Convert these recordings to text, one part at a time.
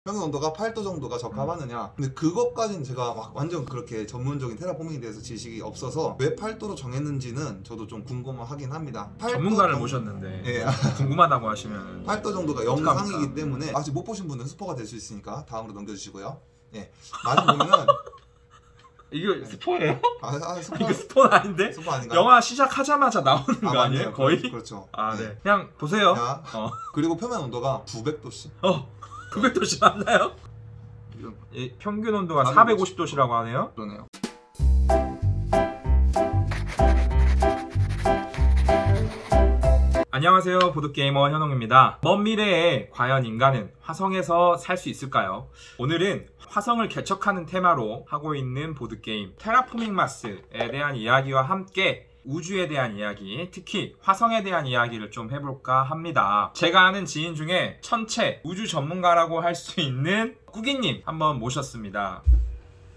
평균 온도가 8도 정도가 적합하느냐. 근데 그것까지는 제가 막 완전 그렇게 전문적인 테라포밍에 대해서 지식이 없어서 왜 8도로 정했는지는 저도 좀 궁금하긴 합니다. 전문가를 모셨는데 예. 궁금하다고 하시면 8도 정도가 영상이기 때문에 아직 못 보신 분들은 스포가 될 수 있으니까 다음으로 넘겨주시고요. 예. 많이 보면은 이거 스포예요? 스포. 이거 스포는 아닌데? 스포 아닌가요? 영화 시작하자마자 나오는 거 아니에요? 맞네요. 거의? 그렇죠. 아, 네. 그냥 보세요. 자, 그리고 표면 온도가 900도씨. 900도씨 맞나요? 평균 온도가 450도씨라고 하네요. 그러네요. 안녕하세요, 보드게이머 현웅입니다. 먼 미래에 과연 인간은 화성에서 살 수 있을까요? 오늘은 화성을 개척하는 테마로 하고 있는 보드게임 테라포밍 마스에 대한 이야기와 함께 우주에 대한 이야기, 특히 화성에 대한 이야기를 좀 해볼까 합니다. 제가 아는 지인 중에 천체 우주 전문가라고 할 수 있는 꾸기님 한번 모셨습니다.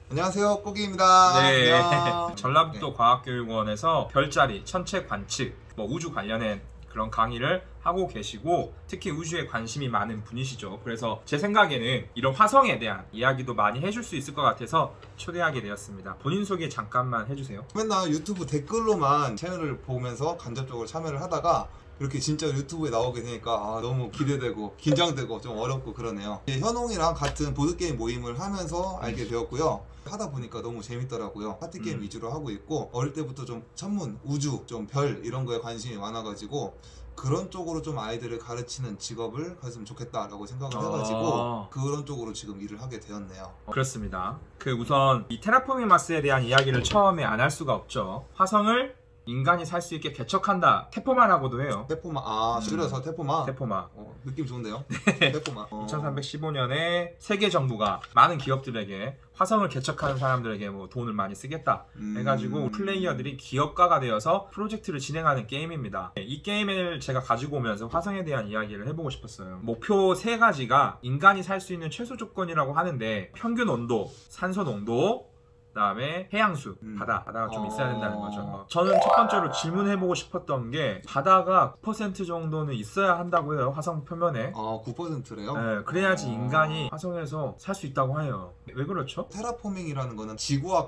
안녕하세요, 꾸기입니다. 네. 안녕. 전라북도 네. 과학교육원에서 별자리, 천체 관측, 우주 관련된 그런 강의를 하고 계시고 특히 우주에 관심이 많은 분이시죠. 그래서 제 생각에는 이런 화성에 대한 이야기도 많이 해줄 수 있을 것 같아서 초대하게 되었습니다. 본인 소개 잠깐만 해주세요. 맨날 유튜브 댓글로만 채널을 보면서 간접적으로 참여를 하다가 이렇게 진짜 유튜브에 나오게 되니까 너무 기대되고 긴장되고 좀 어렵고 그러네요. 현웅이랑 같은 보드게임 모임을 하면서 알게 되었고요. 하다 보니까 너무 재밌더라고요. 파티게임 위주로 하고 있고 어릴 때부터 좀 천문, 우주, 좀 별 이런 거에 관심이 많아가지고 그런 쪽으로 좀 아이들을 가르치는 직업을 가졌으면 좋겠다라고 생각을 해가지고 그런 쪽으로 지금 일을 하게 되었네요. 그렇습니다. 우선 이 테라포밍 마스에 대한 이야기를 처음에 안 할 수가 없죠. 화성을 인간이 살 수 있게 개척한다. 태포마라고도 해요. 태포마, 줄여서 태포마. 태포마. 느낌 좋은데요? 네. 태포마. 2315년에 세계 정부가 많은 기업들에게 화성을 개척하는 사람들에게 돈을 많이 쓰겠다 해가지고 플레이어들이 기업가가 되어서 프로젝트를 진행하는 게임입니다. 이 게임을 제가 가지고 오면서 화성에 대한 이야기를 해보고 싶었어요. 목표 3가지가 인간이 살 수 있는 최소 조건이라고 하는데 평균 온도, 산소 농도, 그 다음에 해양수, 바다가 좀 있어야 된다는 거죠. 저는 첫 번째로 질문해보고 싶었던 게 바다가 9% 정도는 있어야 한다고 해요. 화성 표면에. 9%래요? 네, 그래야지 인간이 화성에서 살 수 있다고 해요. 왜 그렇죠? 테라포밍이라는 거는 지구와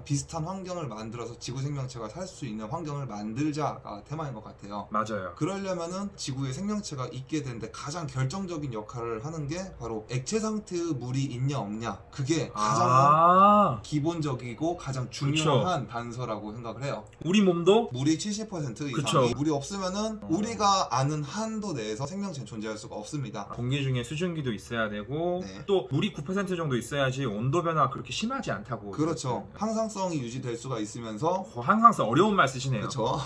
비슷한 환경을 만들어서 지구 생명체가 살 수 있는 환경을 만들자가 테마인 것 같아요. 맞아요. 그러려면은 지구에 생명체가 있게 되는데 가장 결정적인 역할을 하는 게 바로 액체 상태의 물이 있냐 없냐, 그게 가장 기본적이고 가장 중요한 단서라고 생각을 해요. 우리 몸도 물이 70% 이상이 그쵸. 물이 없으면은 우리가 아는 한도 내에서 생명체는 존재할 수가 없습니다. 공기 중에 수증기도 있어야 되고 또 물이 9% 정도 있어야지 온도 변화가 그렇게 심하지 않다고. 그렇죠. 항상성이 유지될 수가 있으면서 항상성, 어려운 말 쓰시네요. 그렇죠.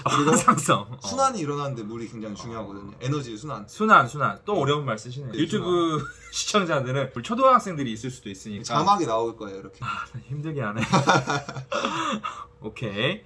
그리고 항상성. 순환이 일어나는데 물이 굉장히 중요하거든요. 에너지 순환. 순환. 또 어려운 말 쓰시네요. 유튜브 시청자들은 초등학생들이 있을 수도 있으니까 자막이 나올 거예요, 이렇게. 힘들게 하네. 오케이.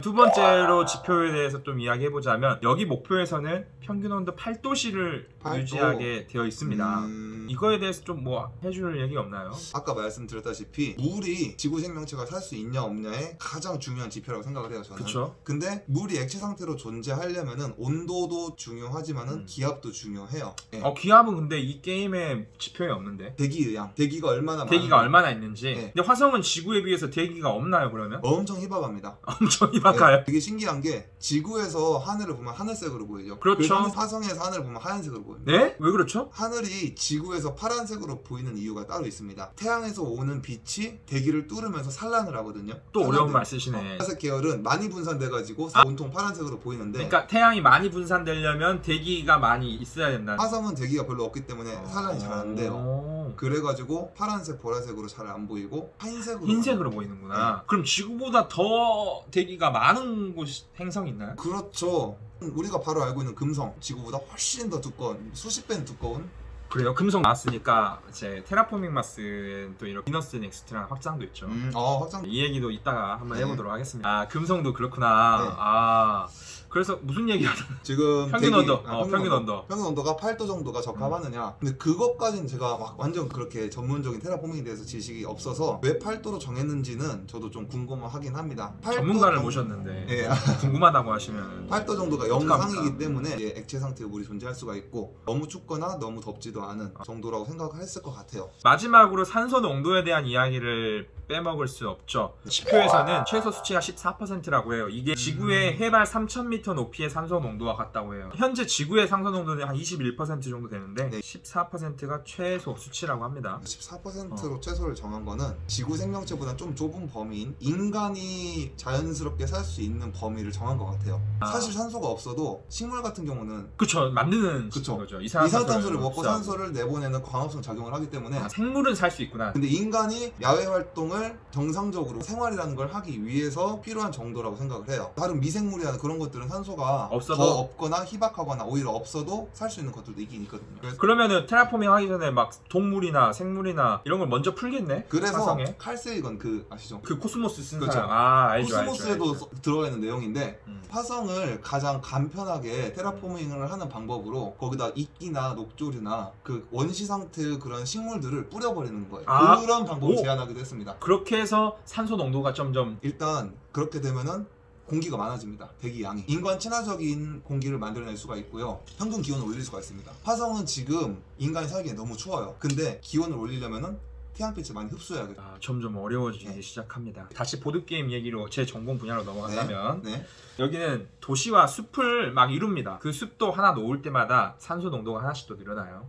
두 번째로 지표에 대해서 좀 이야기해보자면 여기 목표에서는 평균 온도 8도씨를 유지하게 되어 있습니다. 이거에 대해서 좀 해줄 얘기 없나요? 아까 말씀드렸다시피 물이 지구 생명체가 살 수 있냐 없냐의 가장 중요한 지표라고 생각을 해요, 저는. 그쵸? 근데 물이 액체 상태로 존재하려면은 온도도 중요하지만은 기압도 중요해요. 기압은 근데 이 게임에 지표에 없는데. 대기의양, 대기가 얼마나 있는지. 근데 화성은 지구에 비해서 대기가 없나요, 그러면? 엄청 희박합니다. 엄청 희박해요? 되게 신기한 게 지구에서 하늘을 보면 하늘색으로 보이죠. 그렇죠. 화성에서 하늘을 보면 하얀색으로 보입니다. 네? 왜 그렇죠? 하늘이 지구에서 파란색으로 보이는 이유가 따로 있습니다. 태양에서 오는 빛이 대기를 뚫으면서 산란을 하거든요. 또 어려운 말 쓰시네. 파란색 계열은 많이 분산돼가지고 온통 파란색으로 보이는데, 그러니까 태양이 많이 분산되려면 대기가 많이 있어야 된다. 화성은 대기가 별로 없기 때문에 산란이 잘 안 돼요. 그래가지고 파란색, 보라색으로 잘 안 보이고 흰색으로 보이는구나. 그럼 지구보다 더 대기가 많은 행성이 있나요? 그렇죠. 우리가 바로 알고 있는 금성, 지구보다 훨씬 더 두꺼운, 수십 배는 두꺼운. 그래요? 금성 나왔으니까 이제 테라포밍 마스엔 또 이런 비너스 넥스트라는 확장도 있죠. 확장. 이 얘기도 이따가 한번 해보도록 하겠습니다. 금성도 그렇구나. 그래서 무슨 얘기하다 지금 평균 언더. 평균 언더. 평균 언더가 8도 정도가 적합하느냐. 근데 그것까지는 제가 막 완전 그렇게 전문적인 테라포밍에 대해서 지식이 없어서 왜 8도로 정했는지는 저도 좀 궁금하긴 합니다. 전문가를 모셨는데 예. 궁금하다고 하시면 8도 정도가 어떡합니까? 영상이기 때문에 예, 액체 상태의 물이 존재할 수가 있고 너무 춥거나 너무 덥지도 않은 정도라고 생각했을 것 같아요. 마지막으로 산소 농도에 대한 이야기를 빼먹을 수 없죠. 지표에서는 최소 수치가 14%라고 해요. 이게 지구의 해발 3000m 높이의 산소 농도와 같다고 해요. 현재 지구의 산소 농도는 한 21% 정도 되는데 네. 14%가 최소 수치라고 합니다. 14%로 최소를 정한 거는 지구 생명체보다 좀 좁은 범위인 인간이 자연스럽게 살 수 있는 범위를 정한 것 같아요. 사실 산소가 없어도 식물 같은 경우는 그쵸, 만드는 그쵸. 거죠. 이산화탄소를 먹고 흡수하고. 산소를 내보내는 광합성 작용을 하기 때문에 생물은 살 수 있구나. 근데 인간이 야외 활동을 정상적으로 생활이라는 걸 하기 위해서 필요한 정도라고 생각을 해요. 다른 미생물이나 그런 것들은 산소가 없어도? 더 없거나 희박하거나 오히려 없어도 살 수 있는 것들도 있긴 있거든요. 그러면은 테라포밍 하기 전에 막 동물이나 생물이나 이런 걸 먼저 풀겠네? 그래서 화성에? 칼세이건 그 아시죠? 그 코스모스 쓴 그쵸. 사람. 알죠. 코스모스에도 알죠. 들어가 있는 내용인데 음. 화성을 가장 간편하게 테라포밍을 하는 방법으로 거기다 이끼나 녹조류나 그 원시 상태의 그런 식물들을 뿌려버리는 거예요. 아. 그런 방법을 오. 제안하기도 했습니다. 그렇게 해서 산소 농도가 점점 일단 그렇게 되면은 공기가 많아집니다. 대기 양이. 인간 친화적인 공기를 만들어낼 수가 있고요. 평균 기온을 올릴 수가 있습니다. 화성은 지금 인간이 살기에 너무 추워요. 근데 기온을 올리려면은 태양빛을 많이 흡수해야겠죠. 점점 어려워지기 네. 시작합니다. 다시 보드게임 얘기로 제 전공 분야로 넘어간다면 네. 여기는 도시와 숲을 막 이룹니다. 그 숲도 하나 놓을 때마다 산소 농도가 하나씩 또 늘어나요.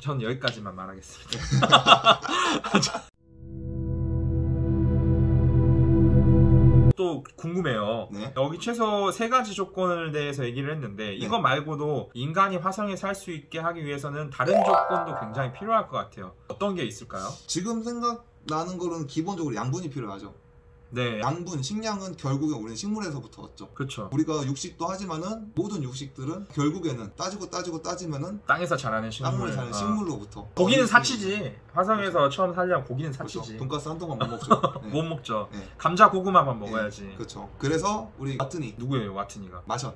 전 여기까지만 말하겠습니다. 또 궁금해요. 네. 여기 최소 3가지 조건에 대해서 얘기를 했는데 이거 말고도 인간이 화성에 살 수 있게 하기 위해서는 다른 조건도 굉장히 필요할 것 같아요. 어떤 게 있을까요? 지금 생각나는 거는 기본적으로 양분이 필요하죠. 네, 양분, 식량은 결국에 우리는 식물에서부터 얻죠. 그렇죠. 우리가 육식도 하지만은 모든 육식들은 결국에는 따지면은 땅에서 자라는 식물. 땅물에 사는 식물로부터. 고기는 사치지. 화성에서 처음 살려면 고기는 사치지. 그렇죠. 돈가스 한 동안 못 먹죠. 네. 못 먹죠. 네. 감자 고구마만 먹어야지. 그렇죠. 그래서 우리 와트니 누구예요, 와트니가? 마션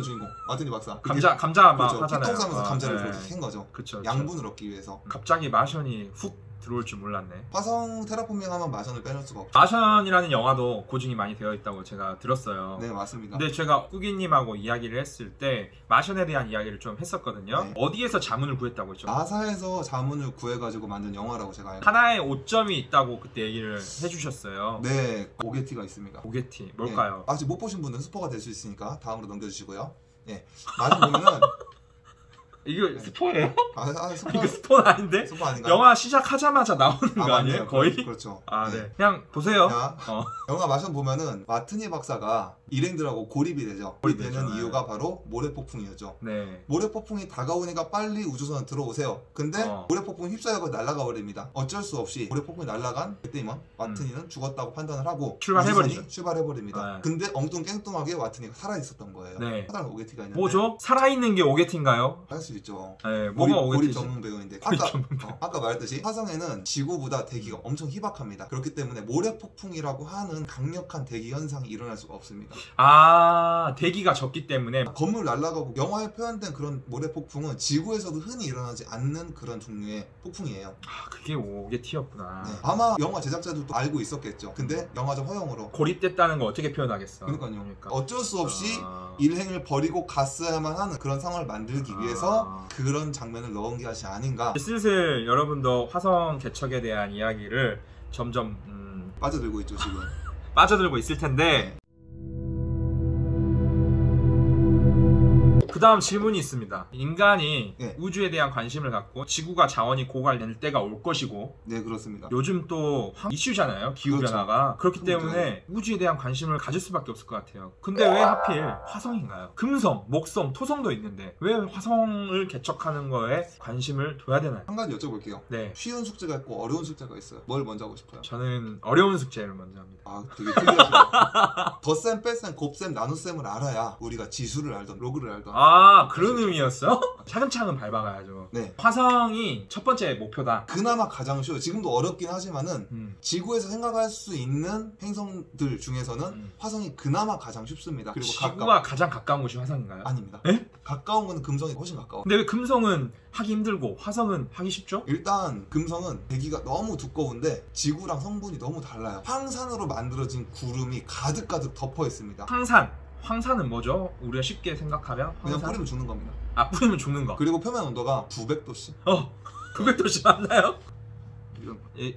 주인공 와트니 박사. 감자 막 그렇죠. 하잖아요. 틱톡 하면서 감자를 네. 그렇게 캔 거죠. 그쵸. 양분을 얻기 위해서. 갑자기 마션이 훅 들어올 줄 몰랐네. 화성 테라포밍하면 마션을 빼놓을 수가 없죠. 마션이라는 영화도 고증이 많이 되어 있다고 제가 들었어요. 네, 맞습니다. 근데 제가 꾸기님하고 이야기를 했을 때 마션에 대한 이야기를 좀 했었거든요. 네. 어디에서 자문을 구했다고 했죠? 나사에서 자문을 구해가지고 만든 영화라고 제가 알고. 하나의 오점이 있다고 그때 얘기를 해주셨어요. 네, 고게티가 있습니다. 고게티 뭘까요? 네. 아직 못 보신 분은 스포가 될 수 있으니까 다음으로 넘겨주시고요. 네, 마션 보면은 이거 스포예요? 스포, 이거 스포는 아닌데? 스포 아닌가요? 영화 시작하자마자 나오는 거 맞네요. 아니에요? 거의? 그렇죠. 네. 그냥 보세요. 자, 영화 마션 보면은 와트니 박사가 일행들하고 고립이 되죠. 고립이 되는 고립되죠. 이유가 바로 모래폭풍이었죠. 네. 모래폭풍이 다가오니까 빨리 우주선에 들어오세요. 근데 어. 모래폭풍이 휩싸여서 날아가 버립니다. 어쩔 수 없이 모래폭풍이 날아간 그때만 와트니는 죽었다고 판단을 하고 출발해버리죠. 우주선이 출발해버립니다. 네. 근데 엉뚱깽뚱하게 와트니가 살아있었던 거예요. 네. 하다가 오게티가 있는데 뭐죠? 살아있는 게 오게티인가요? 할 수 있죠. 네, 뭐가 고립 오게티지? 전문 배우인데 고립 전문 아까 말했듯이 화성에는 지구보다 대기가 엄청 희박합니다. 그렇기 때문에 모래폭풍이라고 하는 강력한 대기 현상이 일어날 수가 없습니다. 대기가 적기 때문에. 건물 날아가고 영화에 표현된 그런 모래폭풍은 지구에서도 흔히 일어나지 않는 그런 종류의 폭풍이에요. 그게 오게티였구나. 네. 아마 영화 제작자들도 알고 있었겠죠. 근데 영화적 허용으로 고립됐다는 거 어떻게 표현하겠어? 그러니까요. 어쩔 수 없이 아. 일행을 버리고 갔어야만 하는 그런 상황을 만들기 위해서 그런 장면을 넣은 것이 아닌가. 슬슬 여러분도 화성 개척에 대한 이야기를 점점 빠져들고 있죠 지금. 빠져들고 있을 텐데 네. 그 다음 질문이 있습니다. 인간이 네. 우주에 대한 관심을 갖고 지구가 자원이 고갈될 때가 올 것이고 네, 그렇습니다. 요즘 또 이슈잖아요. 기후변화가. 그렇기 그렇죠. 때문에 우주에 대한 관심을 가질 수밖에 없을 것 같아요. 근데 왜 하필 화성인가요? 금성, 목성, 토성도 있는데 왜 화성을 개척하는 거에 관심을 둬야 되나요? 한 가지 여쭤볼게요. 네, 쉬운 숙제가 있고 어려운 숙제가 있어요. 뭘 먼저 하고 싶어요? 저는 어려운 숙제를 먼저 합니다. 아, 되게 특이하시네. 덧셈, 뺄셈, 곱셈, 나눗셈을 알아야 우리가 지수를 알던 로그를 알던 아, 그런 의미였어? 차근차근 밟아가야죠. 네. 화성이 첫 번째 목표다. 그나마 가장 쉬워요. 지금도 어렵긴 하지만은 음. 지구에서 생각할 수 있는 행성들 중에서는 화성이 그나마 가장 쉽습니다. 그리고 지구가 가장 가까운 곳이 화성인가요? 아닙니다. 에? 가까운 거는 금성이 훨씬 가까워. 근데 왜 금성은 하기 힘들고 화성은 하기 쉽죠? 일단 금성은 대기가 너무 두꺼운데 지구랑 성분이 너무 달라요. 황산으로 만들어진 구름이 가득가득 덮어 있습니다. 황산은 뭐죠? 우리가 쉽게 생각하면 그냥 황산? 뿌리면 죽는 겁니다. 아, 뿌리면 죽는 거. 그리고 표면 온도가 900도씨. 900도씨 맞나요?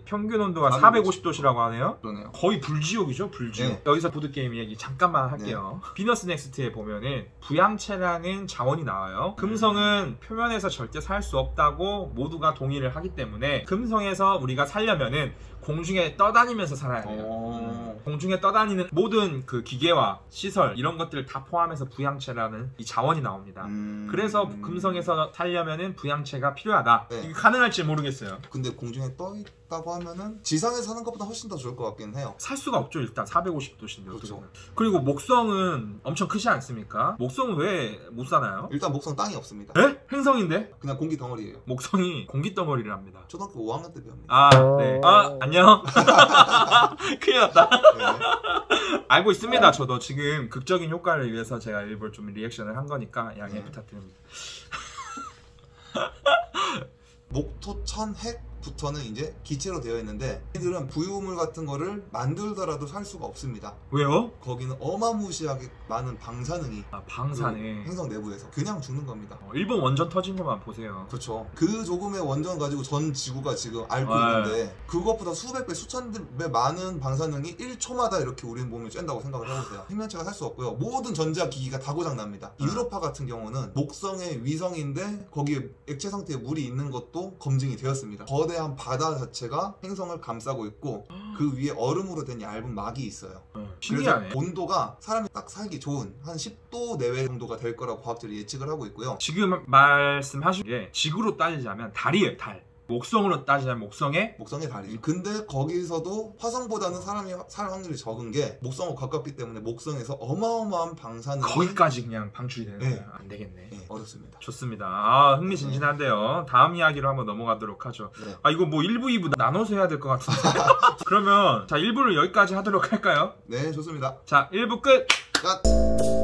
평균 온도가 450도씨라고 하네요. 그러네요. 거의 불지옥이죠, 불지옥. 네. 여기서 보드게임 얘기 잠깐만 할게요. 비너스 넥스트에 보면은 부양체라는 자원이 나와요. 금성은 표면에서 절대 살 수 없다고 모두가 동의를 하기 때문에 금성에서 우리가 살려면은 공중에 떠다니면서 살아야 돼요. 공중에 떠다니는 모든 그 기계와 시설 이런 것들을 다 포함해서 부양체라는 이 자원이 나옵니다. 그래서 금성에서 살려면은 부양체가 필요하다. 네. 이게 가능할지 모르겠어요. 근데 공중에 떠 있다고 하면은 지상에 사는 것보다 훨씬 더 좋을 것 같긴 해요. 살 수가 없죠. 일단 450도씨인데 그렇죠. 그리고 목성은 엄청 크지 않습니까? 목성은 왜 못 사나요? 일단 목성 땅이 없습니다. 에? 행성인데? 그냥 공기 덩어리예요. 목성이 공기덩어리랍니다. 초등학교 5학년 때 배웁니다. 아, 네. 아, 안녕. 큰일 났다. 네. 알고 있습니다. 저도 지금 극적인 효과를 위해서 제가 일부러 좀 리액션을 한 거니까 양해 부탁드립니다. 목토천 핵부터는 이제 기체로 되어 있는데 얘들은 부유물 같은 거를 만들더라도 살 수가 없습니다. 왜요? 거기는 어마무시하게 많은 방사능이 아, 방사능. 행성 내부에서 그냥 죽는 겁니다. 일본 원전 터진 것만 보세요. 그렇죠. 그 조금의 원전 가지고 전 지구가 지금 앓고 아, 있는데 그것보다 수백 배, 수천 배 많은 방사능이 1초마다 이렇게 우리 몸을 쬐다고 생각을 해보세요. 생명체가 살 수 없고요. 모든 전자기기가 다 고장납니다. 유로파 같은 경우는 목성의 위성인데 거기에 액체 상태의 물이 있는 것도 검증이 되었습니다. 거대한 바다 자체가 행성을 감싸고 있고 그 위에 얼음으로 된 얇은 막이 있어요. 신기하네. 그래서 온도가 사람이 딱 살기 좋은 한 10도 내외 정도가 될 거라고 과학자들이 예측을 하고 있고요. 지금 말씀하신 게 지구로 따지자면 달이에요, 달. 목성으로 따지자면 목성의 달이죠. 근데 거기서도 화성보다는 사람이 살 확률이 적은 게 목성과 가깝기 때문에 목성에서 어마어마한 방사능이 거기까지 그냥 방출이 되는 네. 거야. 안 되겠네. 네, 어렵습니다. 좋습니다. 아, 흥미진진한데요. 다음 이야기로 한번 넘어가도록 하죠. 네. 아, 이거 뭐 1부, 2부 나눠서 해야 될 것 같은데. 그러면 자, 1부를 여기까지 하도록 할까요? 네, 좋습니다. 자, 1부 끝! 끝!